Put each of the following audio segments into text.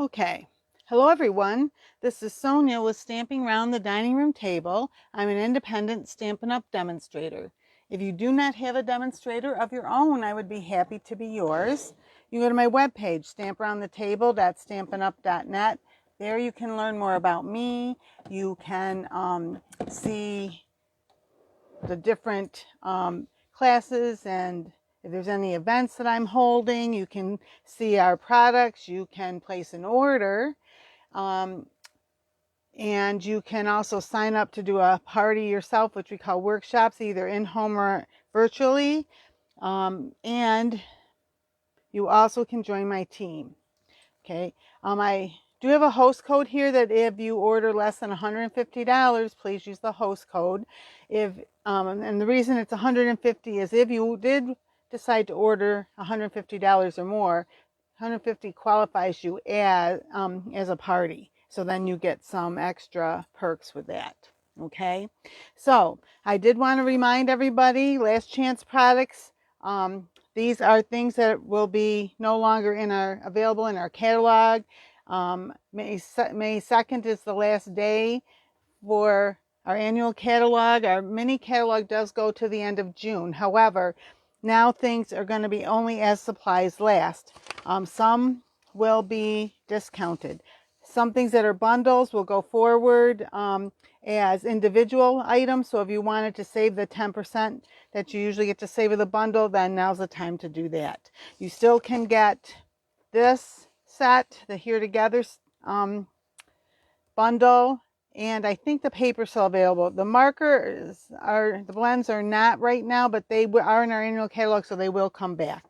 Okay, hello everyone. This is Sonia with Stamping Round the Dining Room Table. I'm an independent Stampin' Up! Demonstrator. If you do not have a demonstrator of your own, I would be happy to be yours. You go to my webpage, stamparoundthetable.stampinup.net. There you can learn more about me. You can see the different classes, and if there's any events that I'm holding, you can see our products, you can place an order, and you can also sign up to do a party yourself, which we call workshops, either in home or virtually, and you also can join my team. Okay, I do have a host code here that if you order less than $150, please use the host code. And the reason it's $150 is if you did decide to order $150 or more, $150 qualifies you as a party. So then you get some extra perks with that. Okay, so I did want to remind everybody, Last Chance products. These are things that will be no longer available in our catalog. May 2nd is the last day for our annual catalog. Our mini catalog does go to the end of June. However, now things are going to be only as supplies last. Some will be discounted. Some things that are bundles will go forward as individual items. So if you wanted to save the 10% that you usually get to save with a bundle, then now's the time to do that. You still can get this set, the Here Together bundle, and I think the paper's still available. The the blends are not right now, but they are in our annual catalog, so they will come back.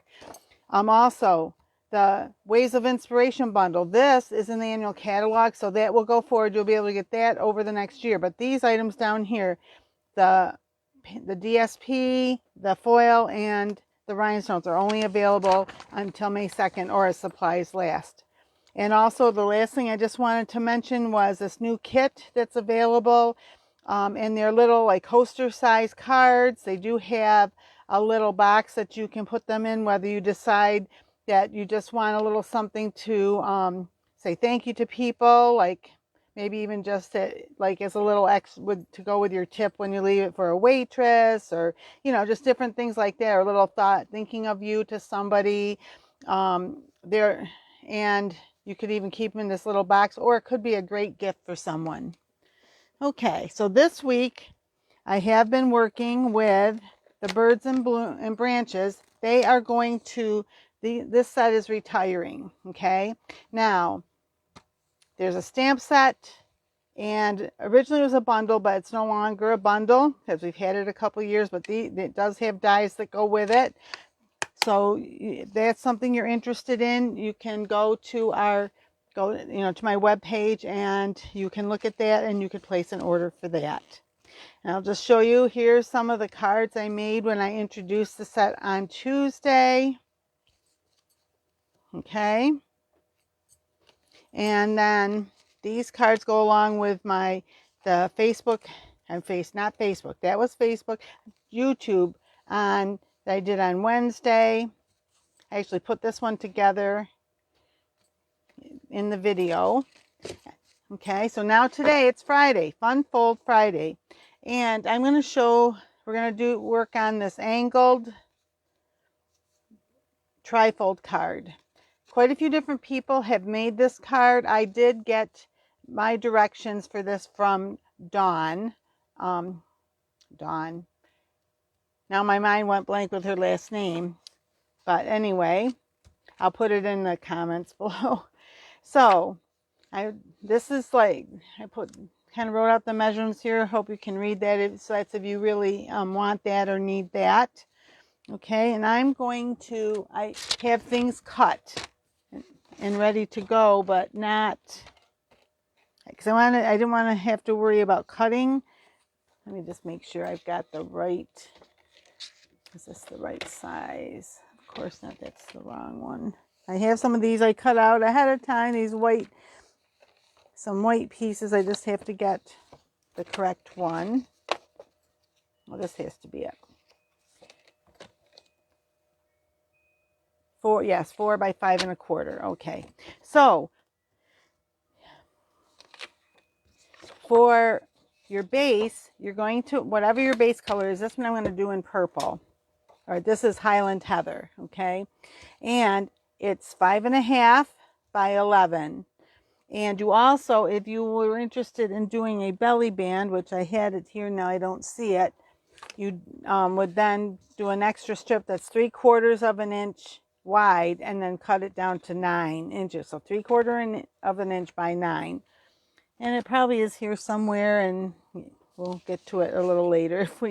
Also, the Ways of Inspiration bundle. This is in the annual catalog, so that will go forward. You'll be able to get that over the next year. But these items down here, the DSP, the foil, and the rhinestones are only available until May 2nd or as supplies last. And also the last thing I just wanted to mention was this new kit that's available. And they're little like coaster size cards. They do have a little box that you can put them in, whether you decide that you just want a little something to say thank you to people, like maybe even just like as a little to go with your tip when you leave it for a waitress, or just different things like that, or a little thought thinking of you to somebody there. And you could even keep them in this little box, or it could be a great gift for someone. Okay, so this week I have been working with the Birds and Branches. They are going to, this set is retiring, okay? Now, there's a stamp set, and originally it was a bundle, but it's no longer a bundle because we've had it a couple years, but it does have dies that go with it. So if that's something you're interested in, you can go to to my webpage, and you can look at that, and you could place an order for that. And I'll just show you, here's some of the cards I made when I introduced the set on Tuesday. Okay. And then these cards go along with the Facebook, not Facebook, that was Facebook, YouTube that I did on Wednesday. I actually put this one together in the video. Okay, so now today it's Friday, Fun Fold Friday. And I'm going to we're going to work on this Angled Trifold card. Quite a few different people have made this card. I did get my directions for this from Dawn. Dawn. Now my mind went blank with her last name. But anyway, I'll put it in the comments below. So, kind of wrote out the measurements here. Hope you can read that. So that's if you really want that or need that. Okay, and I have things cut and ready to go, but not, because I didn't want to have to worry about cutting. Let me just make sure I've got is this the right size? Of course not, that's the wrong one. I have some of these I cut out ahead of time, some white pieces. I just have to get the correct one. Well, this has to be it. 4 by 5 1/4. Okay, so for your base, you're going to, whatever your base color is, this one I'm going to do in purple. All right, this is Highland Heather, okay? And it's 5.5 by 11. And you also, if you were interested in doing a belly band, which I had it here now, I don't see it, you would then do an extra strip that's 3/4 of an inch wide and then cut it down to 9 inches. So 3/4 of an inch by 9. And it probably is here somewhere, and we'll get to it a little later if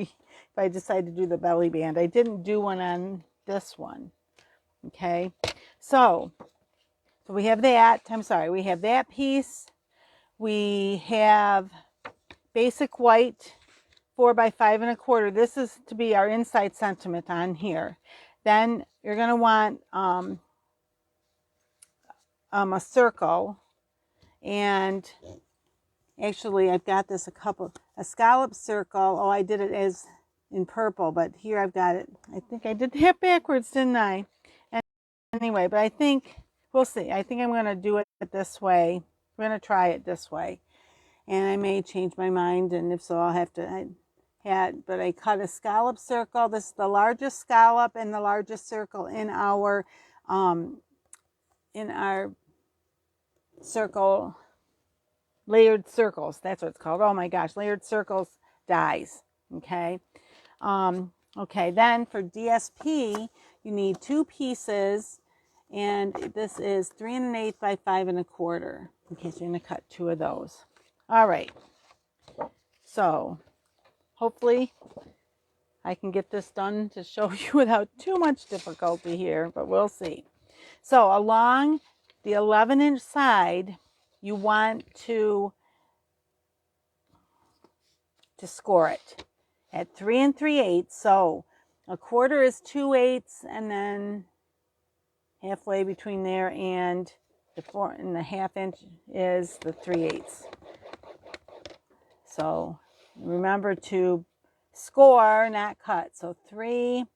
I decide to do the belly band. I didn't do one on this one. Okay, so we have that. I'm sorry, we have that piece. We have basic white 4 by 5 1/4. This is to be our inside sentiment on here. Then you're going to want a circle, and actually I've got this a scallop circle. Oh, I did it as in purple, but here I've got it. I think I did that backwards, didn't I? And anyway, but I think we'll see. I think I'm going to do it this way. We're going to try it this way, and I may change my mind, and if so, I'll have to. But I cut a scallop circle. This is the largest scallop and the largest circle in our circle, layered circles. That's what it's called. Oh my gosh, layered circles dies. Okay. Okay. Then for DSP, you need 2 pieces, and this is 3 1/8 by 5 1/4. Okay, so you're going to cut 2 of those. All right. So hopefully I can get this done to show you without too much difficulty here, but we'll see. So along the 11-inch side, you want to score it at 3 3/8. So 1/4 is 2/8, and then halfway between there and the 4 1/2 inch is the 3/8. So remember to score, not cut. So 3,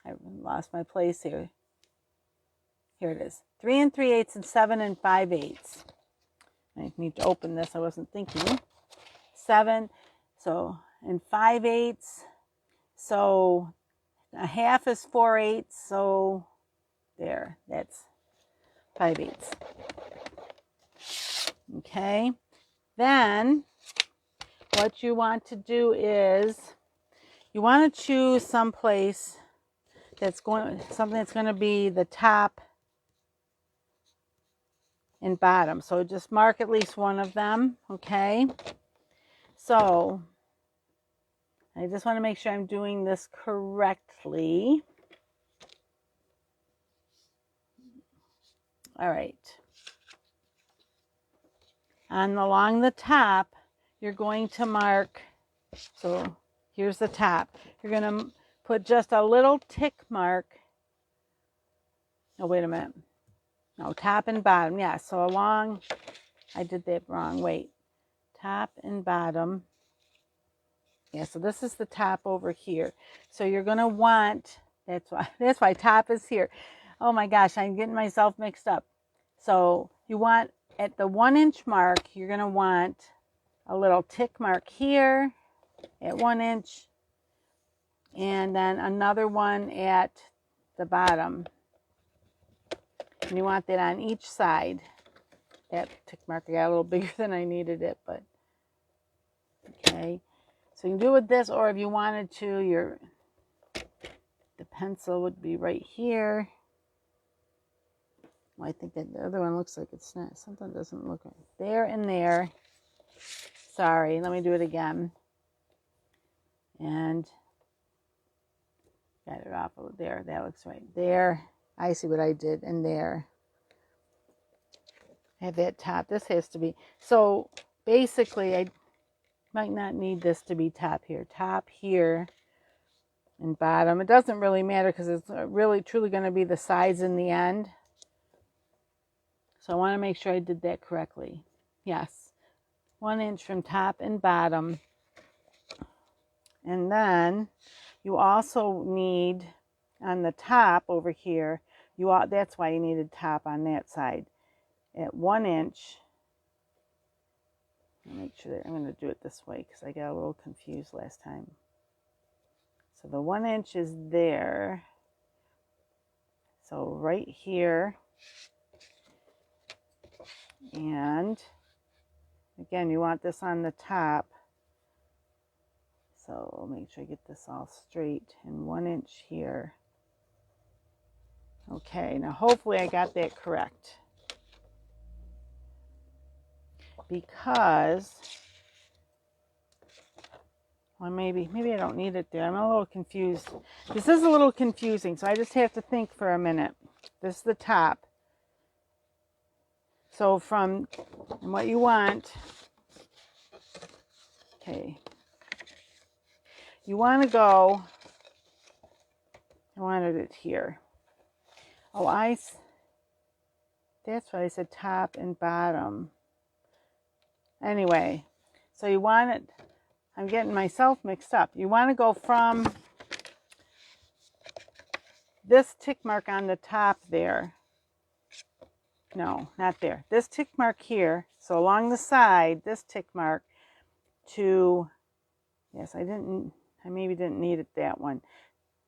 I lost my place here. Here it is. 3 3/8 and 7 5/8. I need to open this. I wasn't thinking. 7, so, and 5/8. So 1/2 is 4/8. So there, that's 5/8. Okay. Then what you want to do is you want to choose someplace that's something that's going to be the top and bottom. So just mark at least one of them. Okay. So I just want to make sure I'm doing this correctly. All right. Along the top, you're going to mark, so here's the top. You're going to put just a little tick mark. Oh, wait a minute. No, top and bottom. Yeah, so along, I did that wrong. Wait. Top and bottom. Yeah, so this is the top over here. So you're going to want, that's why top is here. Oh my gosh, I'm getting myself mixed up. So you want, at the 1-inch mark, you're going to want a little tick mark here at 1 inch, and then another one at the bottom. And you want that on each side. That tick mark got a little bigger than I needed it, but okay. So you can do it with this, or if you wanted to, the pencil would be right here. Well, I think that the other one looks like it's not. Something doesn't look right. There and there. Sorry, let me do it again. And got it off of there. That looks right. There. I see what I did. And there. I have that top. This has to be. So basically, I might not need this to be top here. Top here and bottom. It doesn't really matter because it's really truly going to be the sides in the end. So I want to make sure I did that correctly. Yes. 1 inch from top and bottom. And then you also need on the top over here, that's why you needed top on that side. At 1 inch, I'll make sure that I'm going to do it this way because I got a little confused last time. So the 1 inch is there. So right here. And again, you want this on the top. So I'll make sure I get this all straight, and 1 inch here. Okay, now hopefully I got that correct. Because, well, maybe I don't need it there. I'm a little confused. This is a little confusing, so I just have to think for a minute. This is the top. So from, and what you want, okay, you want to go, I wanted it here. Oh, that's why I said top and bottom. Anyway, so you want it, I'm getting myself mixed up. You want to go from this tick mark on the top there. No, not there. This tick mark here. So along the side, this tick mark to, yes, I maybe didn't need it, that one.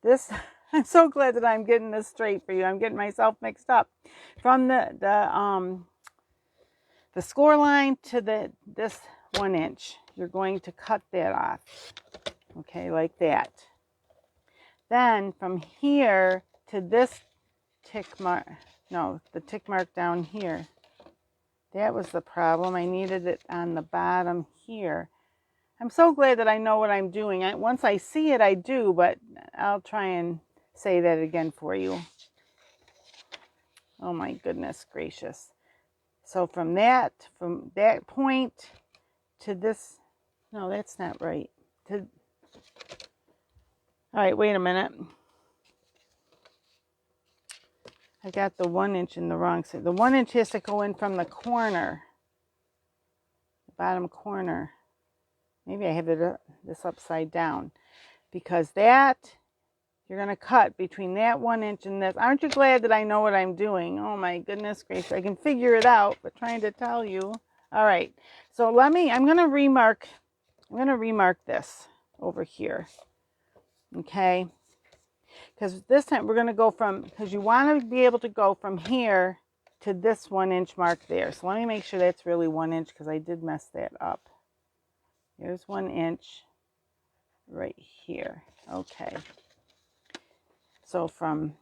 This, I'm so glad that I'm getting this straight for you. I'm getting myself mixed up. From the score line to this 1 inch, you're going to cut that off. Okay, like that. Then from here to this tick mark, no, the tick mark down here. That was the problem. I needed it on the bottom here. I'm so glad that I know what I'm doing. Once I see it, I do, but I'll try and say that again for you. Oh my goodness gracious. So from that point to this, no, that's not right. All right, wait a minute. I got the 1 inch in the wrong side. The 1 inch has to go in from the corner, the bottom corner. Maybe I have this upside down, because that, you're going to cut between that 1 inch and this. Aren't you glad that I know what I'm doing? Oh my goodness gracious. I can figure it out, but trying to tell you. All right. So I'm going to remark this over here. Okay. Because this time we're going to go from, because you want to be able to go from here to this 1 inch mark there. So let me make sure that's really 1 inch, because I did mess that up. Here's 1 inch right here. Okay. So from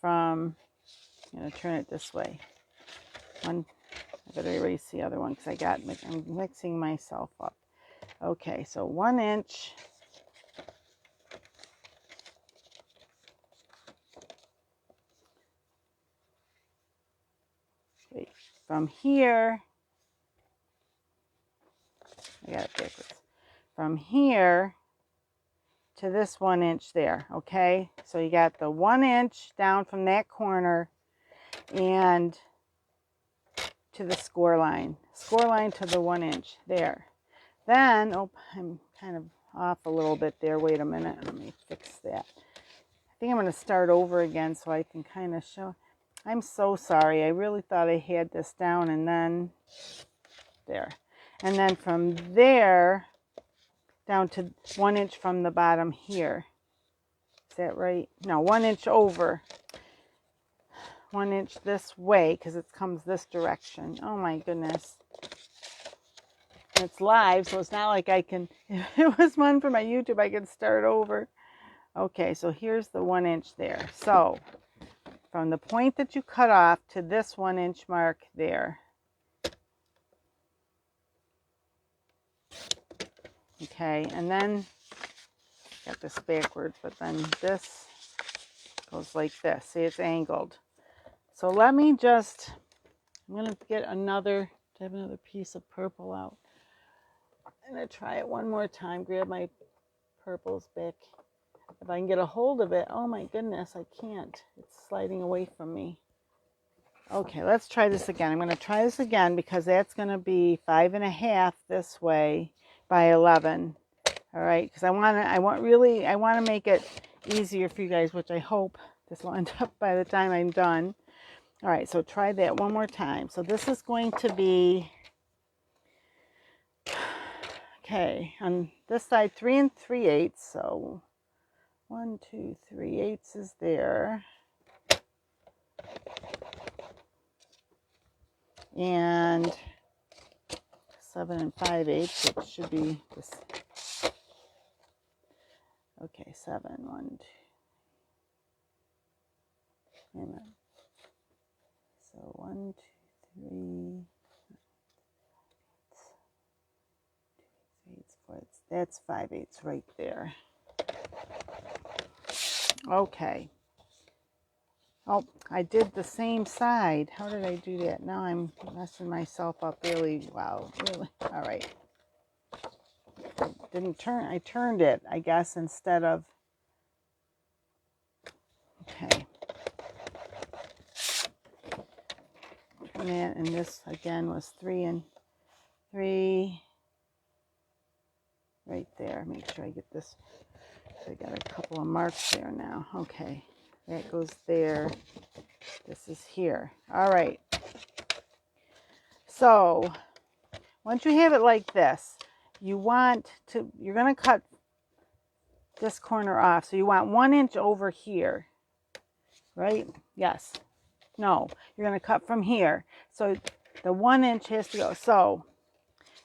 I'm going to turn it this way. I better erase the other one because I'm mixing myself up. Okay, so 1 inch. Wait, from here, I got it backwards. From here to this 1 inch there, okay? So you got the 1 inch down from that corner and to the score line to the 1 inch there. Then, oh, I'm kind of off a little bit there. Wait a minute, let me fix that. I think I'm going to start over again so I can kind of show. I'm so sorry. I really thought I had this down, and then there. And then from there down to 1 inch from the bottom here. Is that right? No, 1 inch over. 1 inch this way, because it comes this direction. Oh my goodness. And it's live, so it's not like I can, if it was one for my YouTube, I could start over. Okay, so here's the 1 inch there. So from the point that you cut off to this 1 inch mark there. Okay, and then, got this backwards, but then this goes like this. See, it's angled. So let me just, I'm going to get another piece of purple out. I'm going to try it one more time. Grab my purples back. If I can get a hold of it. Oh my goodness, I can't. It's sliding away from me. Okay, let's try this again. I'm going to try this again because that's going to be 5.5 this way by 11. All right, because I want to make it easier for you guys, which I hope this will end up by the time I'm done. All right, so try that one more time. So this is going to be, okay, on this side 3 3/8. So 1 2 3/8 is there, and 7 5/8, which should be this. Okay, 7 1 2. Wait a minute. So 1 2 3. That's 5/8 right there. Okay. Oh, I did the same side. How did I do that? Now I'm messing myself up really. Wow, really. All right. Didn't turn. I turned it, I guess, instead of. Okay. Turn that, and this again was 3 and 3. Right there. Make sure I get this. I got a couple of marks there now. Okay. That goes there. This is here. All right. So once you have it like this, you're going to cut this corner off. So you want 1 inch over here, right? Yes. No, you're going to cut from here. So the 1 inch has to go. So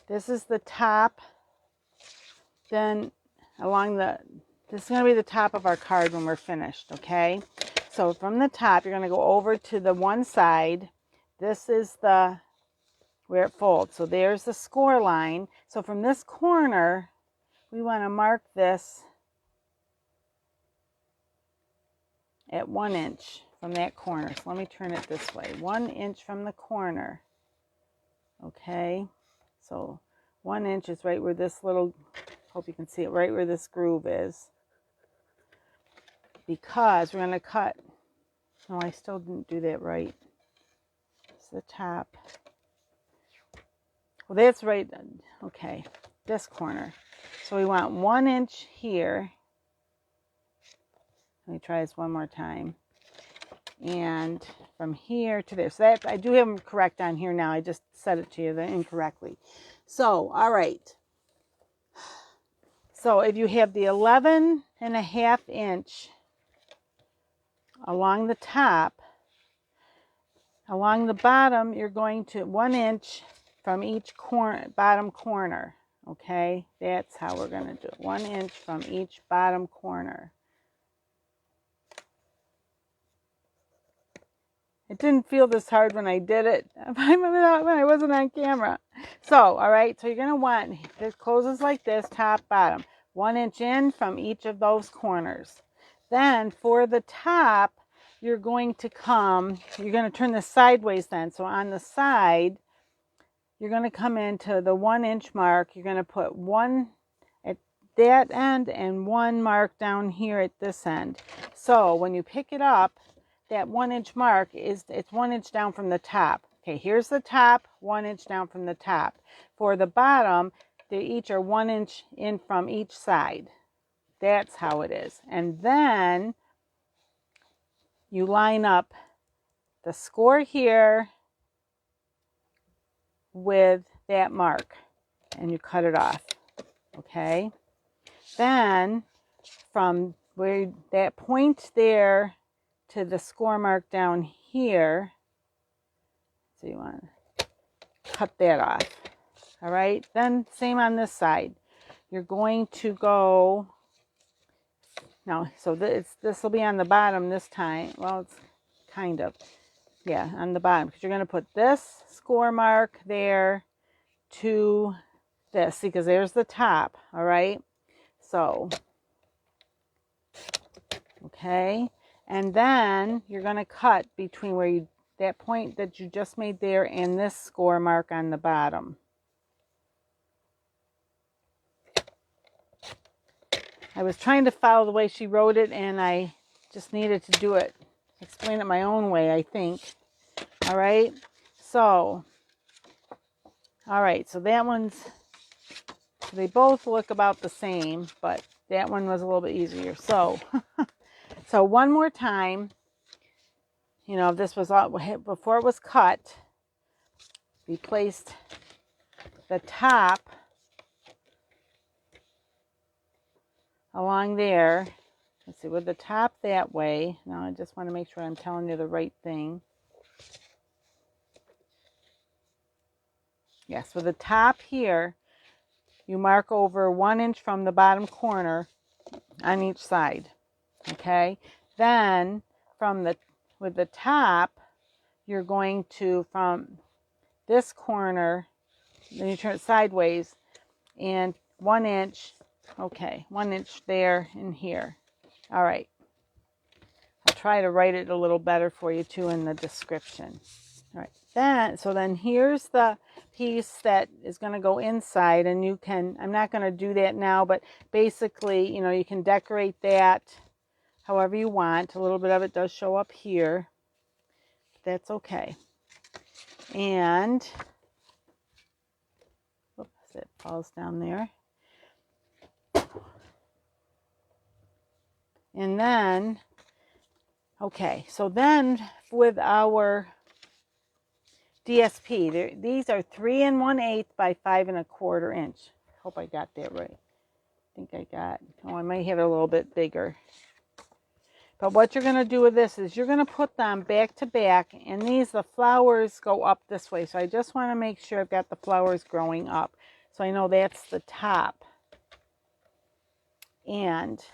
this is the top. Then this is going to be the top of our card when we're finished, okay? So from the top, you're going to go over to the one side. This is where it folds. So there's the score line. So from this corner, we want to mark this at 1 inch from that corner. So let me turn it this way. 1 inch from the corner. Okay? So 1 inch is right where this little, hope you can see it, right where this groove is. Because we're going to cut, no, I still didn't do that right. It's the top. Well, that's right. Okay, this corner. So we want 1 inch here. Let me try this one more time. And from here to there. So that, I do have them correct on here now. I just said it to you incorrectly. So, all right. So if you have the 11.5 inch along the top, along the bottom, you're going to 1 inch from each bottom corner. Okay, that's how we're going to do it. 1 inch from each bottom corner. It didn't feel this hard when I did it, when I wasn't on camera. So, all right, so you're going to want, this closes like this, top, bottom. 1 inch in from each of those corners. Then for the top, you're going to turn this sideways then. So on the side, you're going to come into the 1 inch mark. You're going to put 1 at that end and 1 mark down here at this end. So when you pick it up, that 1 inch mark it's 1 inch down from the top. Okay, here's the top, 1 inch down from the top. For the bottom, they each are 1 inch in from each side. That's how it is. And then you line up the score here with that mark and you cut it off. Okay? Then from where that point there to the score mark down here, so you want to cut that off. All right? Then same on this side. You're going to go now, so this will be on the bottom this time. Well, it's kind of, yeah, on the bottom, because you're going to put this score mark there to this. See, because there's the top, all right? So, okay. And then you're going to cut between that point that you just made there and this score mark on the bottom. I was trying to follow the way she wrote it, and I just needed to do it, explain it my own way, I think. All right. So, all right. So that they both look about the same, but that one was a little bit easier. So, so one more time, you know, this was all, before it was cut, we placed the top along there. Let's see, with the top that way. Now I just want to make sure I'm telling you the right thing. Yes, with the top here, you mark over 1 inch from the bottom corner on each side. Okay, then with the top, you're going to, from this corner, then you turn it sideways, and 1 inch, okay, 1 inch there and here. All right, I'll try to write it a little better for you too in the description. All right, so then here's the piece that is going to go inside, and you can, I'm not going to do that now, but basically, you know, you can decorate that however you want. A little bit of it does show up here. That's okay. And oops, it falls down there. And then, okay, so then with our DSP, these are 3 1/8 by 5 1/4 inch. Hope I got that right. I think I got, oh, I might have it a little bit bigger. But what you're going to do with this is you're going to put them back to back, and the flowers go up this way. So I just want to make sure I've got the flowers growing up. So I know that's the top. And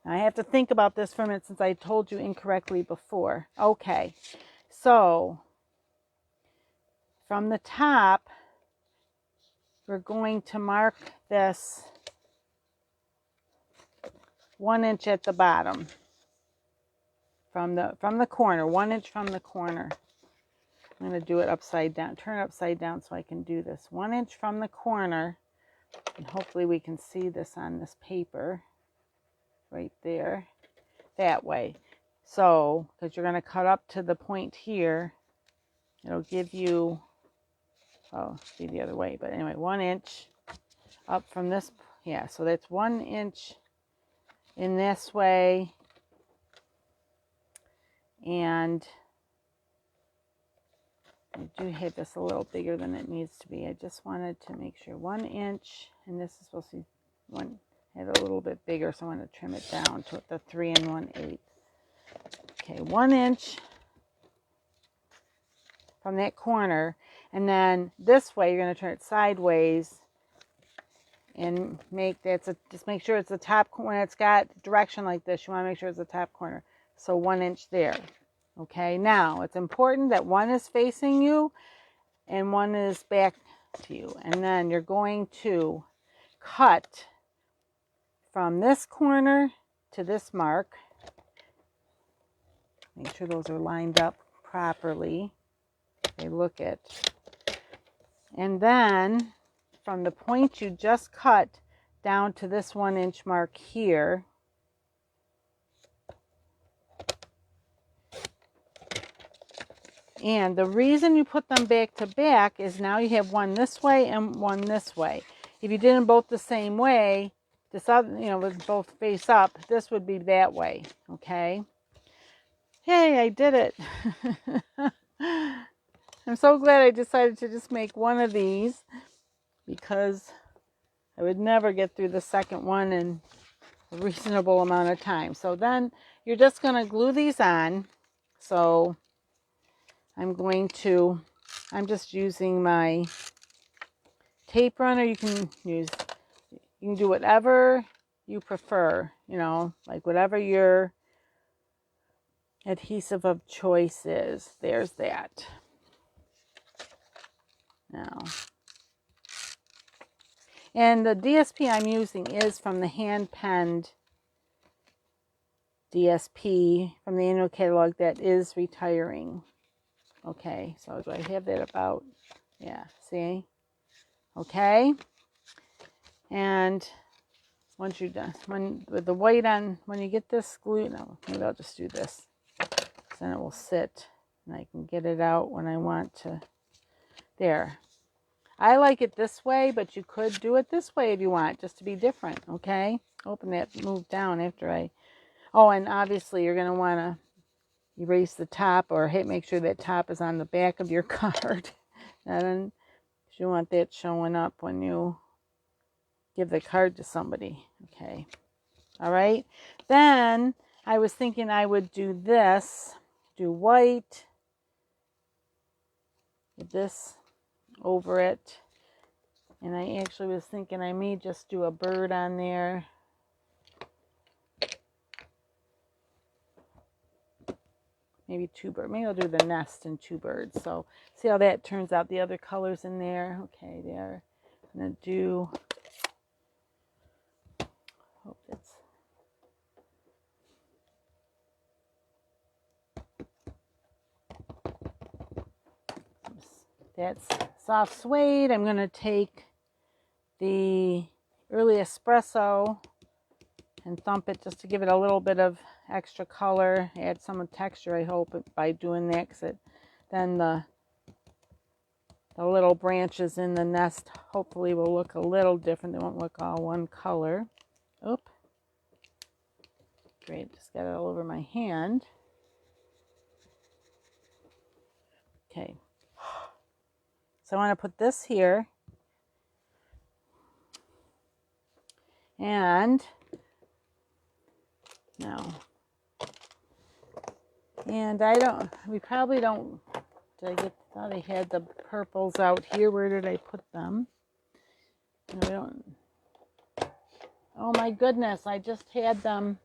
I have to think about this for a minute since I told you incorrectly before. Okay, so from the top, we're going to mark this 1 inch at the bottom. From the corner, 1 inch from the corner. I'm going to do it upside down, turn it upside down so I can do this. 1 inch from the corner, and hopefully we can see this on this paper right there, that way. So, because you're going to cut up to the point here, it'll give you, oh, see the other way, but anyway, 1 inch up from this, yeah, so that's 1 inch in this way. And I do have this a little bigger than it needs to be. I just wanted to make sure 1 inch, and this is supposed to be have a little bit bigger, so I want to trim it down to the 3 1/8. Okay, 1 inch from that corner, and then this way you're going to turn it sideways and just make sure it's the top corner. When it's got direction like this, you want to make sure it's the top corner. So 1 inch there. Okay, now it's important that one is facing you and one is back to you. And then you're going to cut from this corner to this mark. Make sure those are lined up properly. They look it. And then from the point you just cut down to this 1 inch mark here, and the reason you put them back to back is now you have one this way and one this way. If you did them both the same way, this other, you know, with both face up, this would be that way, okay? Hey, I did it. I'm so glad I decided to just make one of these, because I would never get through the second one in a reasonable amount of time. So then you're just going to glue these on. So I'm just using my tape runner. You can do whatever you prefer, you know, like whatever your adhesive of choice is. There's that. Now, and the DSP I'm using is from the hand-penned DSP from the annual catalog that is retiring. Okay, so do I have that about? Yeah, see? Okay. And once you're done, with the white on, when you get this glue, no, maybe I'll just do this. Then it will sit and I can get it out when I want to. There. I like it this way, but you could do it this way if you want, just to be different, okay? Open that, move down after oh, and obviously you're going to want to erase the top, or make sure that top is on the back of your card. And you want that showing up when you give the card to somebody. Okay. All right. Then I was thinking I would do this, do white with this over it. And I actually was thinking I may just do a bird on there. Maybe two birds. Maybe I'll do the nest and two birds. So see how that turns out. The other colors in there. Okay, there. I'm going to do, hope that's soft suede. I'm going to take the early espresso and thump it just to give it a little bit of extra color, add some texture, I hope, by doing that, because then the little branches in the nest hopefully will look a little different. They won't look all one color. Oop. Great, just got it all over my hand. Okay. So I want to put this here. And no. And we probably don't, thought I had the purples out here. Where did I put them? No, we don't. Oh my goodness, I just had them.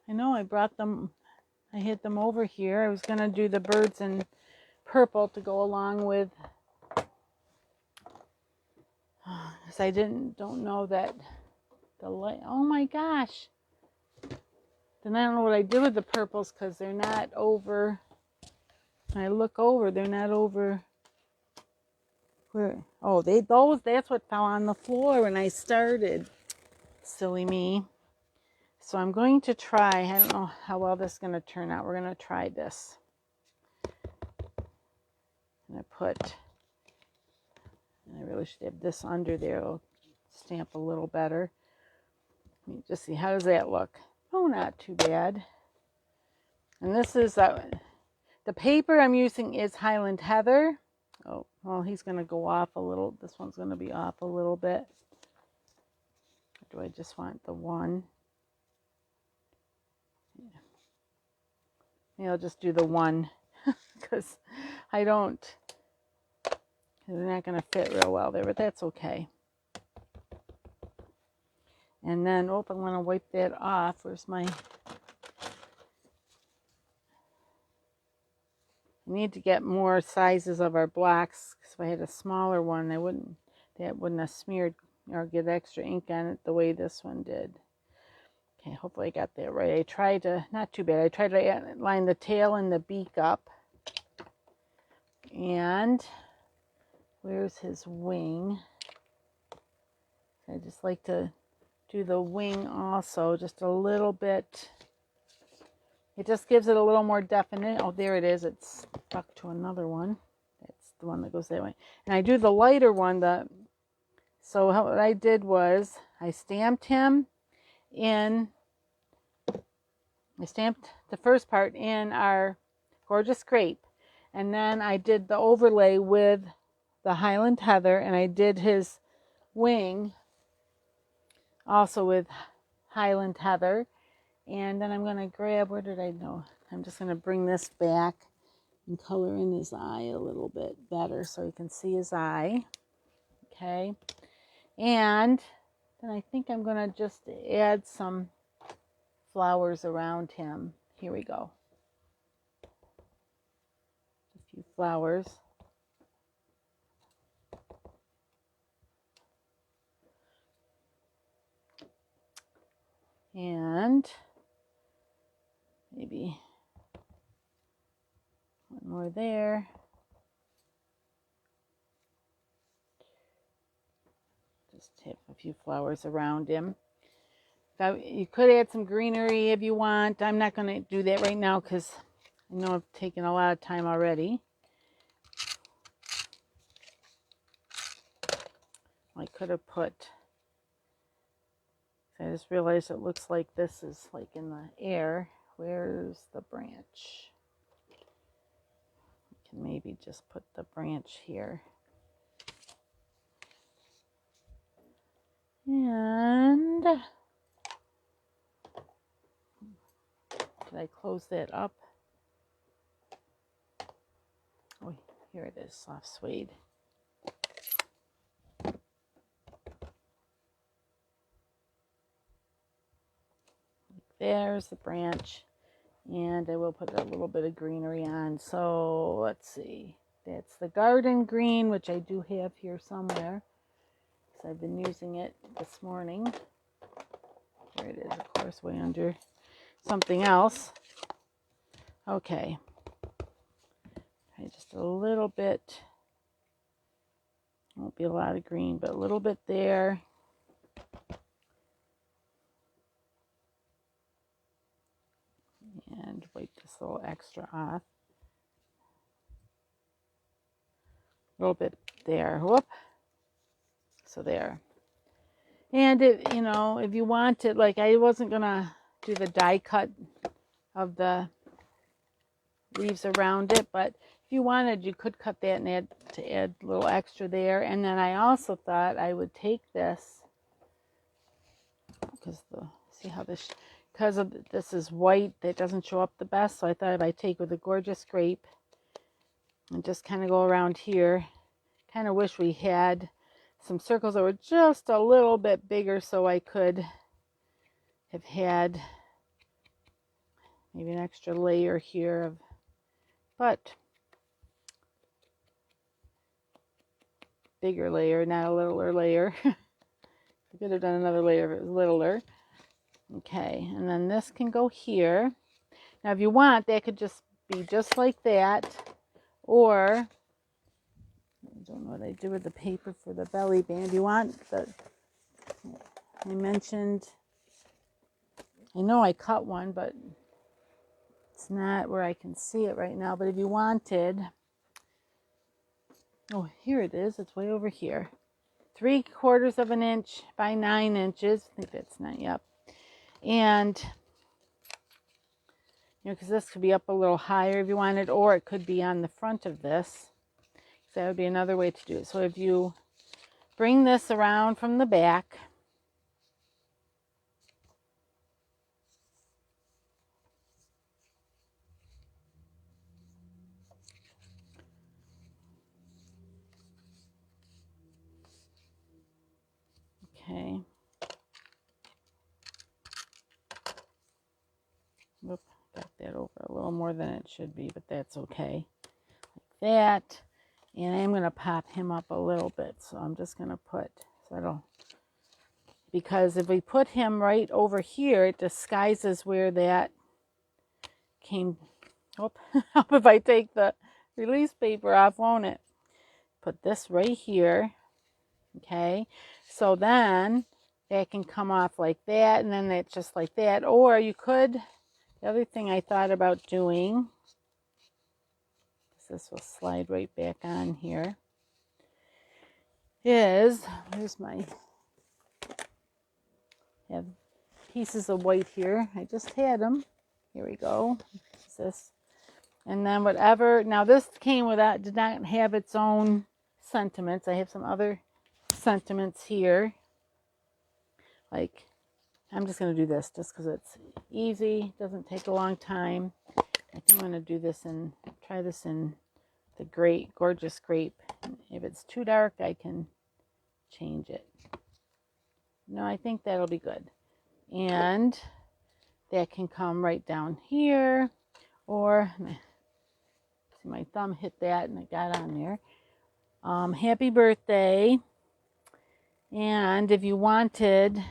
I know I brought them, I had them over here. I was going to do the birds in purple to go along with, because I don't know that the light, oh my gosh. Then I don't know what I did with the purples, because they're not over, when I look over, they're not over, where, oh, that's what fell on the floor when I started. Silly me. So I'm going to try, I don't know how well this is going to turn out. We're going to try this. I'm going to put, and I really should have this under there. It'll stamp a little better. Let me just see, how does that look? Oh, not too bad. And this is, the paper I'm using is Highland Heather. Oh, well, he's going to go off a little. This one's going to be off a little bit. Or do I just want the one? Maybe I'll just do the one, because they're not going to fit real well there, but that's okay. And then, I'm going to wipe that off. Where's my, I need to get more sizes of our blocks, because if I had a smaller one, that wouldn't have smeared or get extra ink on it the way this one did. Okay, hopefully I got that right. I tried to, not too bad, I tried to line the tail and the beak up. And where's his wing? I just like to do the wing also, just a little bit. It just gives it a little more definition. Oh, there it is. It's stuck to another one. That's the one that goes that way. And I do the lighter one. So what I did was I stamped him in, I stamped the first part in our Gorgeous Grape. And then I did the overlay with the Highland Heather, and I did his wing also with Highland Heather. And then I'm going to grab, where did I know? I'm just going to bring this back and color in his eye a little bit better so you can see his eye. Okay. And then I think I'm going to just add some flowers around him. Here we go. A few flowers. And maybe one more there. Just have a few flowers around him. You could add some greenery if you want. I'm not going to do that right now because I know I've taken a lot of time already. I could have put, I just realized it looks like this is like in the air. Where's the branch? I can maybe just put the branch here. And did I close that up? Oh, here it is, soft suede. There's the branch, and I will put a little bit of greenery on. So let's see, that's the garden green, which I do have here somewhere, because I've been using it this morning. Here it is, of course, way under something else. Okay, just a little bit, won't be a lot of green, but a little bit there. And wipe this little extra off. A little bit there. Whoop. So there. And it, you know, if you want it, like I wasn't gonna do the die cut of the leaves around it, but if you wanted, you could cut that and add a little extra there. And then I also thought I would take this, because see how this, because of this is white, that doesn't show up the best. So I thought if I take with a gorgeous grape and just kind of go around here, kind of wish we had some circles that were just a little bit bigger, so I could have had maybe an extra layer here of, but bigger layer, not a littler layer. I could have done another layer if it was littler. Okay, and then this can go here. Now if you want, that could just be just like that, or I don't know what I do with the paper for the belly band. You want the, I mentioned, I know I cut one, but it's not where I can see it right now. But if you wanted, oh, here it is. It's way over here. 3/4 of an inch by 9 inches. I think that's 9, yep. And, you know, because this could be up a little higher if you wanted, or it could be on the front of this. So that would be another way to do it. So if you bring this around from the back, okay. Whoop, got that over a little more than it should be, but that's okay. Like that. And I'm going to pop him up a little bit. So I'm just going to put, so it'll, because if we put him right over here, it disguises where that came. Oh, if I take the release paper off, won't it? Put this right here. Okay. So then that can come off like that, and then that's just like that. Or you could, the other thing I thought about doing, this will slide right back on here, is, here's my, I have pieces of white here. I just had them. Here we go. What's this? And then whatever, now this came without, did not have its own sentiments. I have some other sentiments here. Like, I'm just going to do this just because it's easy, doesn't take a long time. I think I'm going to do this and try this in the grape, gorgeous grape. If it's too dark, I can change it. No, I think that'll be good. And that can come right down here, or see my thumb hit that and it got on there. Happy birthday. And if you wanted,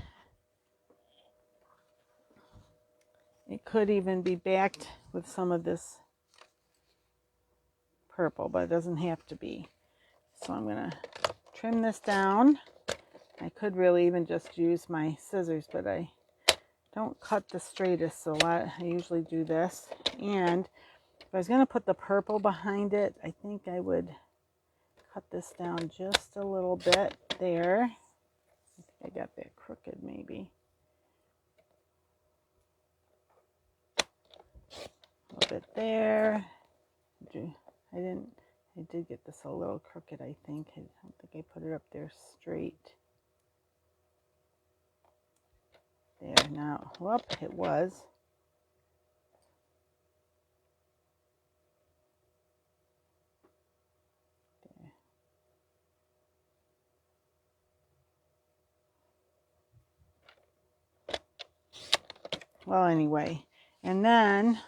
it could even be backed with some of this purple, but it doesn't have to be. So I'm going to trim this down. I could really even just use my scissors, but I don't cut the straightest, so I usually do this. And if I was going to put the purple behind it, I think I would cut this down just a little bit there. I think I got that crooked maybe. bit there. I did get this a little crooked, I think. I don't think I put it up there straight. There, now, whoop, it was. There. Well, anyway, and then,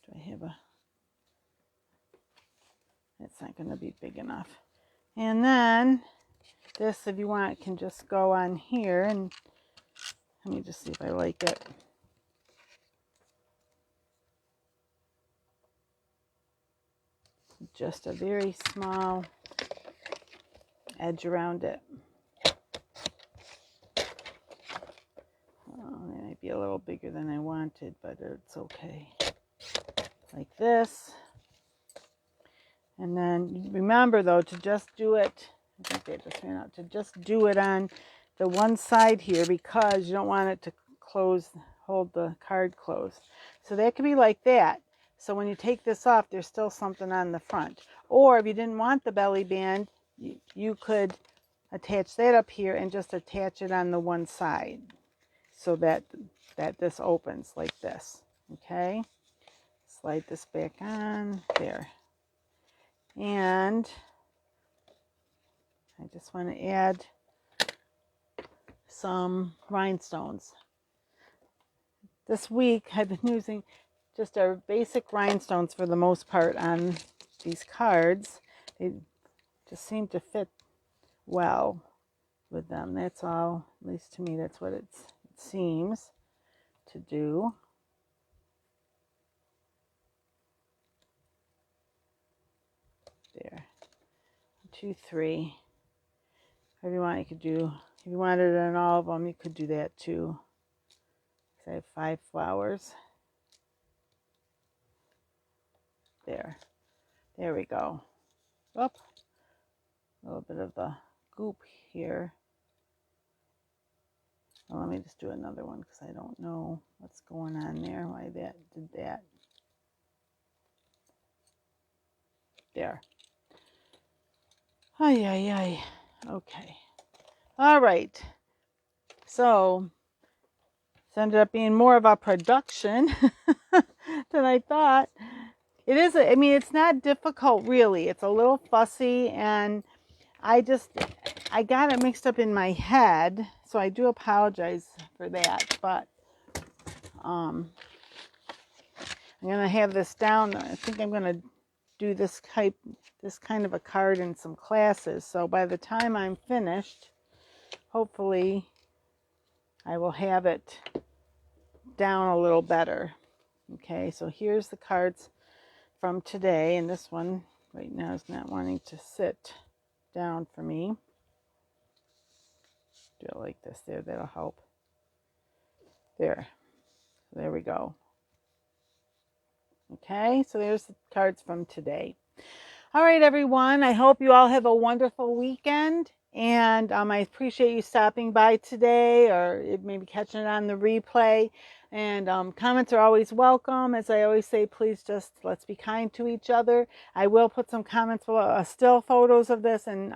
do I have a, it's not going to be big enough. And then, this, if you want, can just go on here, and let me just see if I like it. Just a very small edge around it. Oh, it might be a little bigger than I wanted, but it's okay. Like this. And then remember though to just do it, I think they just ran out, to just do it on the one side here because you don't want it to close, hold the card closed. So that could be like that. So when you take this off, there's still something on the front. Or if you didn't want the belly band, you could attach that up here and just attach it on the one side so that this opens like this. Okay, slide this back on there. And I just want to add some rhinestones. This week I've been using just our basic rhinestones for the most part on these cards. They just seem to fit well with them. That's all, at least to me, that's what it seems to do. There. 2, 3. If you want, you could do, if you wanted it on all of them, you could do that too. I have 5 flowers. There we go. Up a little bit of the goop here. Well, let me just do another one because I don't know what's going on there, why that did that. There. Ay, ay, ay. Okay. All right. So it's ended up being more of a production than I thought. It is, I mean, it's not difficult really. It's a little fussy, and I got it mixed up in my head, so I do apologize for that. But I'm gonna have this down. I think I'm gonna do this kind of a card in some classes. So by the time I'm finished, hopefully I will have it down a little better. Okay, so here's the cards from today, and this one right now is not wanting to sit down for me. Do it like this there, that'll help. There we go. Okay, so there's the cards from today. All right, everyone, I hope you all have a wonderful weekend, and I appreciate you stopping by today, or maybe catching it on the replay. And comments are always welcome. As I always say, please just let's be kind to each other. I will put some comments below, still photos of this, and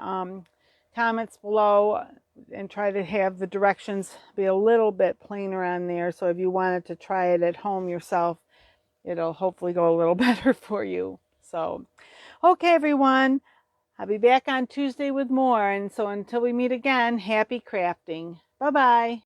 comments below, and try to have the directions be a little bit plainer on there. So if you wanted to try it at home yourself, it'll hopefully go a little better for you. So, okay, everyone, I'll be back on Tuesday with more. And so until we meet again, happy crafting. Bye-bye.